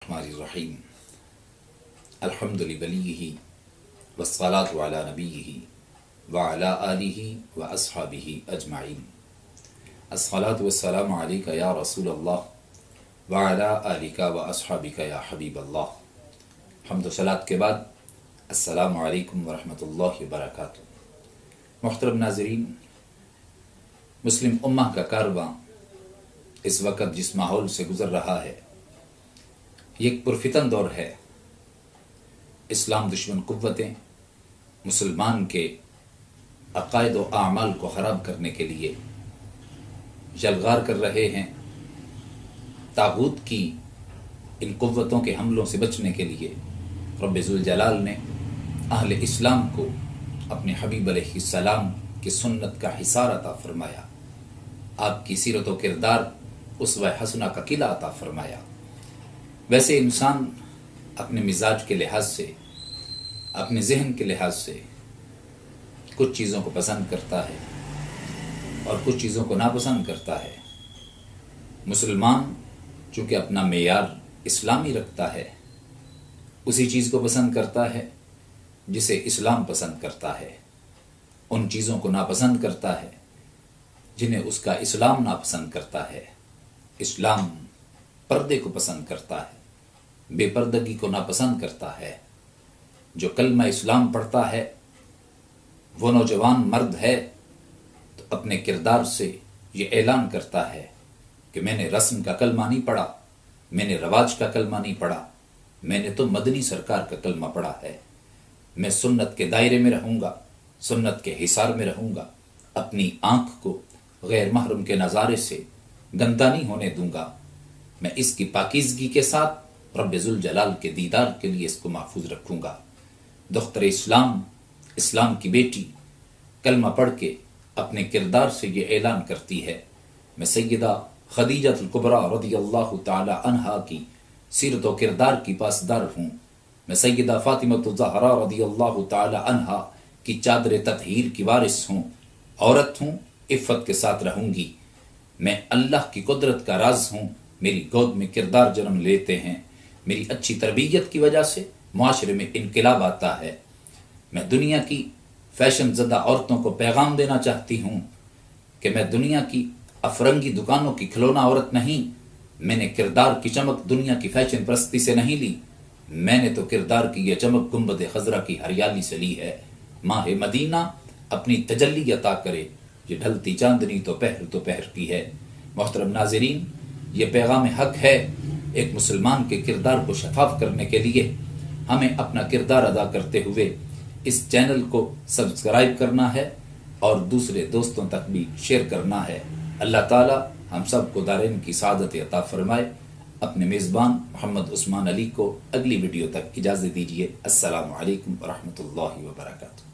बिस्मिल्लाहिर्रहमानिर्रहीम अल्हम्दुलिल्लाहि वस्सलातु अला नबिय्यिहि व अला आलिहि व अस्हाबिहि अजमाइन। अस्सलातु वस्सलामु अलैका या रसूलल्लाह व अला आलिका व अस्हाबिका या हबीबल्लाह। हम्द व सलात के बाद अस्सलामु अलैकुम व रहमतुल्लाहि व बरकातुहू। मुहतरम नाज़रीन, मुस्लिम उम्मह का कारवां इस वक्त जिस माहौल से गुजर रहा है, ये एक पुरफितन दौर है। इस्लाम दुश्मन कुव्वतें मुसलमान के अकायद व आमाल को ख़राब करने के लिए जलगार कर रहे हैं। तागूत की इन कुव्वतों के हमलों से बचने के लिए रब्बे ज़ुल जलाल ने अहले इस्लाम को अपने हबीब अलैहिस्सलाम की सुन्नत का हिसार अता फरमाया, आपकी सीरत व किरदार उसवा हसना का किला अता फरमाया। वैसे इंसान अपने मिजाज के लिहाज से, अपने जहन के लिहाज से कुछ चीज़ों को पसंद करता है और कुछ चीज़ों को नापसंद करता है। मुसलमान चूँकि अपना मेयार इस्लामी रखता है, उसी चीज़ को पसंद करता है जिसे इस्लाम पसंद करता है, उन चीज़ों को नापसंद करता है जिन्हें उसका इस्लाम नापसंद करता है। इस्लाम पर्दे को पसंद करता है, बेपर्दगी को नापसंद करता है। जो कलमा इस्लाम पढ़ता है वो नौजवान मर्द है तो अपने किरदार से ये ऐलान करता है कि मैंने रस्म का कलमा नहीं पढ़ा, मैंने रवाज का कलमा नहीं पढ़ा, मैंने तो मदनी सरकार का कलमा पढ़ा है। मैं सुन्नत के दायरे में रहूँगा, सुन्नत के हिसार में रहूँगा, अपनी आँख को गैर महरम के नज़ारे से गंदा नहीं होने दूंगा। मैं इसकी पाकीज़गी के साथ रब्बे ज़ुल जलाल के दीदार के लिए इसको महफूज रखूँगा। दुख्तर इस्लाम, इस्लाम की बेटी कलमा पढ़ के अपने किरदार से ये ऐलान करती है, मैं सैयदा खदीजतुल कुबरा रज़ियल्लाहु ताला अन्हा की सीरत व किरदार की पासदार हूँ। मैं सैयदा फातिमतुज़ ज़हरा रज़ियल्लाहु ताला अन्हा की चादर तत्हीर की वारिस हूँ। औरत हूँ, इफ़्फ़त के साथ रहूँगी। मैं अल्लाह की कुदरत का राज हूँ। मेरी गोद में किरदार जन्म लेते हैं। मेरी अच्छी तरबियत की वजह से मुआशरे में इनकलाब आता है। मैं दुनिया की फैशन ज़दा औरतों को पैगाम देना चाहती हूँ कि मैं दुनिया की अफरंगी दुकानों की खिलौना औरत नहीं। मैंने किरदार की चमक दुनिया की फैशन परस्ती से नहीं ली, मैंने तो किरदार की यह चमक गुंबद खजरा की हरियाली से ली है। माह मदीना अपनी तजल्ली अता करे, ये ढलती चांदनी तो पहर की है। मोहतरम नाज़रीन, ये पैगाम हक है। एक मुसलमान के किरदार को शफाफ करने के लिए हमें अपना किरदार अदा करते हुए इस चैनल को सब्सक्राइब करना है और दूसरे दोस्तों तक भी शेयर करना है। अल्लाह ताला हम सब को दारैन की सादत अता फरमाए। अपने मेज़बान मोहम्मद उस्मान अली को अगली वीडियो तक इजाज़त दीजिए। अस्सलामु अलैकुम व रहमतुल्लाहि व बरकातुहू।